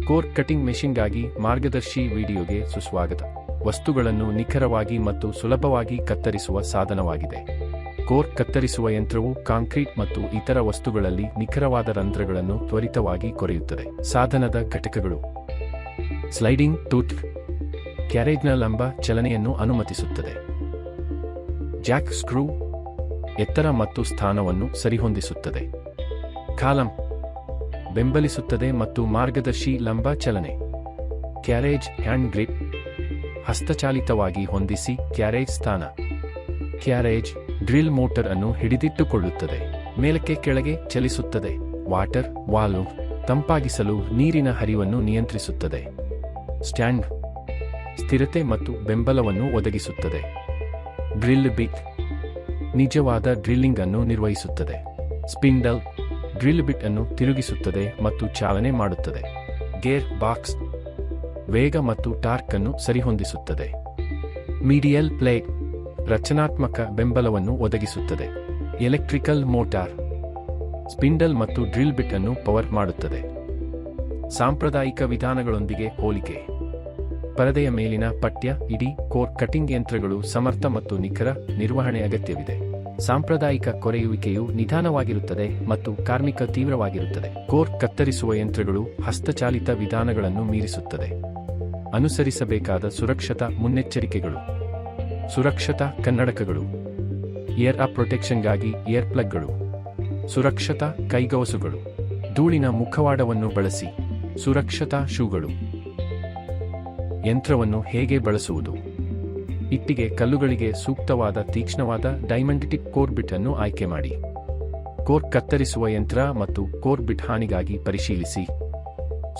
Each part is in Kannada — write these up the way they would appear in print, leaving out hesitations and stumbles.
ಕೋರ್ ಕಟಿಂಗ್ ಮೆಷಿನ್ಗಾಗಿ ಮಾರ್ಗದರ್ಶಿ ವಿಡಿಯೋಗೆ ಸುಸ್ವಾಗತ. ವಸ್ತುಗಳನ್ನು ನಿಖರವಾಗಿ ಮತ್ತು ಸುಲಭವಾಗಿ ಕತ್ತರಿಸುವ ಸಾಧನವಾಗಿದೆ. ಕೋರ್ ಕತ್ತರಿಸುವ ಯಂತ್ರವು ಕಾಂಕ್ರೀಟ್ ಮತ್ತು ಇತರ ವಸ್ತುಗಳಲ್ಲಿ ನಿಖರವಾದ ರಂಧ್ರಗಳನ್ನು ತ್ವರಿತವಾಗಿ ಕೊರೆಯುತ್ತದೆ. ಸಾಧನದ ಘಟಕಗಳು: ಸ್ಲೈಡಿಂಗ್ ಟೂತ್ ಕ್ಯಾರೇಜ್ನ ಲಂಬ ಚಲನೆಯನ್ನು ಅನುಮತಿಸುತ್ತದೆ. ಜಾಕ್ ಸ್ಕ್ರೂ ಎತ್ತರ ಮತ್ತು ಸ್ಥಾನವನ್ನು ಸರಿಹೊಂದಿಸುತ್ತದೆ. ಕಾಲಮ್ ಬೆಂಬಲಿಸುತ್ತದೆ ಮತ್ತು ಮಾರ್ಗದರ್ಶಿ ಲಂಬ ಚಲನೆ. ಕ್ಯಾರೇಜ್ ಹ್ಯಾಂಡ್ ಗ್ರಿಪ್ ಹಸ್ತಚಾಲಿತವಾಗಿ ಹೊಂದಿಸಿ ಕ್ಯಾರೇಜ್ ಸ್ಥಾನ. ಕ್ಯಾರೇಜ್ ಡ್ರಿಲ್ ಮೋಟರ್ ಅನ್ನು ಹಿಡಿದಿಟ್ಟುಕೊಳ್ಳುತ್ತದೆ, ಮೇಲಕ್ಕೆ ಕೆಳಗೆ ಚಲಿಸುತ್ತದೆ. ವಾಟರ್ ವಾಲ್ವ್ ತಂಪಾಗಿಸಲು ನೀರಿನ ಹರಿವನ್ನು ನಿಯಂತ್ರಿಸುತ್ತದೆ. ಸ್ಟ್ಯಾಂಡ್ ಸ್ಥಿರತೆ ಮತ್ತು ಬೆಂಬಲವನ್ನು ಒದಗಿಸುತ್ತದೆ. ಡ್ರಿಲ್ ಬಿಟ್ ನಿಜವಾದ ಡ್ರಿಲ್ಲಿಂಗ್ ಅನ್ನು ನಿರ್ವಹಿಸುತ್ತದೆ. ಸ್ಪಿಂಡಲ್ ಡ್ರಿಲ್ ಬಿಟ್ ಅನ್ನು ತಿರುಗಿಸುತ್ತದೆ ಮತ್ತು ಚಾಲನೆ ಮಾಡುತ್ತದೆ. ಗೇರ್ ಬಾಕ್ಸ್ ವೇಗ ಮತ್ತು ಟಾರ್ಕ್ ಅನ್ನು ಸರಿಹೊಂದಿಸುತ್ತದೆ. ಮೀಡಿಯಲ್ ಪ್ಲೇಟ್ ರಚನಾತ್ಮಕ ಬೆಂಬಲವನ್ನು ಒದಗಿಸುತ್ತದೆ. ಎಲೆಕ್ಟ್ರಿಕಲ್ ಮೋಟಾರ್ ಸ್ಪಿಂಡಲ್ ಮತ್ತು ಡ್ರಿಲ್ ಬಿಟ್ ಅನ್ನು ಪವರ್ ಮಾಡುತ್ತದೆ. ಸಾಂಪ್ರದಾಯಿಕ ವಿಧಾನಗಳೊಂದಿಗೆ ಹೋಲಿಕೆ: ಪರದೆಯ ಮೇಲಿನ ಪಠ್ಯ ಇಡೀ ಕೋರ್ ಕಟಿಂಗ್ ಯಂತ್ರಗಳು ಸಮರ್ಥ ಮತ್ತು ನಿಖರ ನಿರ್ವಹಣೆ ಅಗತ್ಯವಿದೆ. ಸಾಂಪ್ರದಾಯಿಕ ಕೊರೆಯುವಿಕೆಯು ನಿಧಾನವಾಗಿರುತ್ತದೆ ಮತ್ತು ಕಾರ್ಮಿಕ ತೀವ್ರವಾಗಿರುತ್ತದೆ. ಕೋರ್ ಕತ್ತರಿಸುವ ಯಂತ್ರಗಳು ಹಸ್ತಚಾಲಿತ ವಿಧಾನಗಳನ್ನು ಮೀರಿಸುತ್ತದೆ. ಅನುಸರಿಸಬೇಕಾದ ಸುರಕ್ಷತಾ ಮುನ್ನೆಚ್ಚರಿಕೆಗಳು: ಸುರಕ್ಷತಾ ಕನ್ನಡಕಗಳು, ಏರ್ ಪ್ರೊಟೆಕ್ಷನ್ಗಾಗಿ ಏರ್ ಪ್ಲಗ್ಗಳು, ಸುರಕ್ಷತಾ ಕೈಗವಸುಗಳು, ಧೂಳಿನ ಮುಖವಾಡವನ್ನು ಬಳಸಿ, ಸುರಕ್ಷತಾ ಶೂಗಳು. ಯಂತ್ರವನ್ನು ಹೇಗೆ ಬಳಸುವುದು: ಇಟ್ಟಿಗೆ ಕಲ್ಲುಗಳಿಗೆ ಸೂಕ್ತವಾದ ತೀಕ್ಷ್ಣವಾದ ಡೈಮಂಡ್ ಟಿಪ್ ಕೋರ್ ಬಿಟ್ ಅನ್ನು ಆಯ್ಕೆ ಮಾಡಿ. ಕೋರ್ ಕತ್ತರಿಸುವ ಯಂತ್ರ ಮತ್ತು ಕೋರ್ ಬಿಟ್ ಹಾನಿಗಾಗಿ ಪರಿಶೀಲಿಸಿ.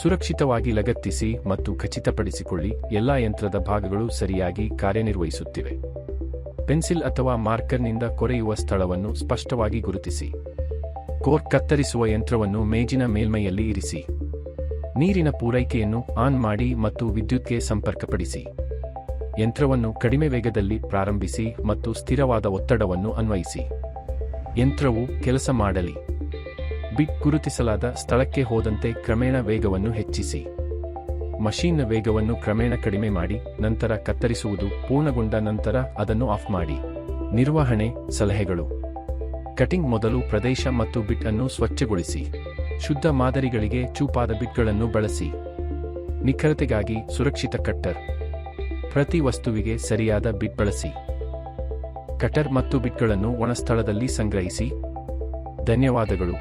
ಸುರಕ್ಷಿತವಾಗಿ ಲಗತ್ತಿಸಿ ಮತ್ತು ಖಚಿತಪಡಿಸಿಕೊಳ್ಳಿ ಎಲ್ಲಾ ಯಂತ್ರದ ಭಾಗಗಳು ಸರಿಯಾಗಿ ಕಾರ್ಯನಿರ್ವಹಿಸುತ್ತಿವೆ. ಪೆನ್ಸಿಲ್ ಅಥವಾ ಮಾರ್ಕರ್ನಿಂದ ಕೊರೆಯುವ ಸ್ಥಳವನ್ನು ಸ್ಪಷ್ಟವಾಗಿ ಗುರುತಿಸಿ. ಕೋರ್ ಕತ್ತರಿಸುವ ಯಂತ್ರವನ್ನು ಮೇಜಿನ ಮೇಲ್ಮೈಯಲ್ಲಿ ಇರಿಸಿ. ನೀರಿನ ಪೂರೈಕೆಯನ್ನು ಆನ್ ಮಾಡಿ ಮತ್ತು ವಿದ್ಯುತ್ಗೆ ಸಂಪರ್ಕಪಡಿಸಿ. ಯಂತ್ರವನ್ನು ಕಡಿಮೆ ವೇಗದಲ್ಲಿ ಪ್ರಾರಂಭಿಸಿ ಮತ್ತು ಸ್ಥಿರವಾದ ಒತ್ತಡವನ್ನು ಅನ್ವಯಿಸಿ. ಯಂತ್ರವು ಕೆಲಸ ಮಾಡಲಿ. ಬಿಟ್ ಗುರುತಿಸಲಾದ ಸ್ಥಳಕ್ಕೆ ಹೋದಂತೆ ಕ್ರಮೇಣ ವೇಗವನ್ನು ಹೆಚ್ಚಿಸಿ. ಮಷೀನ್ನ ವೇಗವನ್ನು ಕ್ರಮೇಣ ಕಡಿಮೆ ಮಾಡಿ, ನಂತರ ಕತ್ತರಿಸುವುದು ಪೂರ್ಣಗೊಂಡ ನಂತರ ಅದನ್ನು ಆಫ್ ಮಾಡಿ. ನಿರ್ವಹಣೆ ಸಲಹೆಗಳು: ಕಟಿಂಗ್ ಮೊದಲು ಪ್ರದೇಶ ಮತ್ತು ಬಿಟ್ ಅನ್ನು ಸ್ವಚ್ಛಗೊಳಿಸಿ. ಶುದ್ಧ ಮಾದರಿಗಳಿಗೆ ಚೂಪಾದ ಬಿಟ್ಗಳನ್ನು ಬಳಸಿ. ನಿಖರತೆಗಾಗಿ ಸುರಕ್ಷಿತ ಕಟ್ಟರ್ ಪ್ರತಿ ವಸ್ತುವಿಗೆ ಸರಿಯಾದ ಬಿಟ್ ಬಳಸಿ. ಕಟರ್ ಮತ್ತು ಬಿಟ್ಗಳನ್ನು ಒಣ ಸ್ಥಳದಲ್ಲಿ ಸಂಗ್ರಹಿಸಿ. ಧನ್ಯವಾದಗಳು.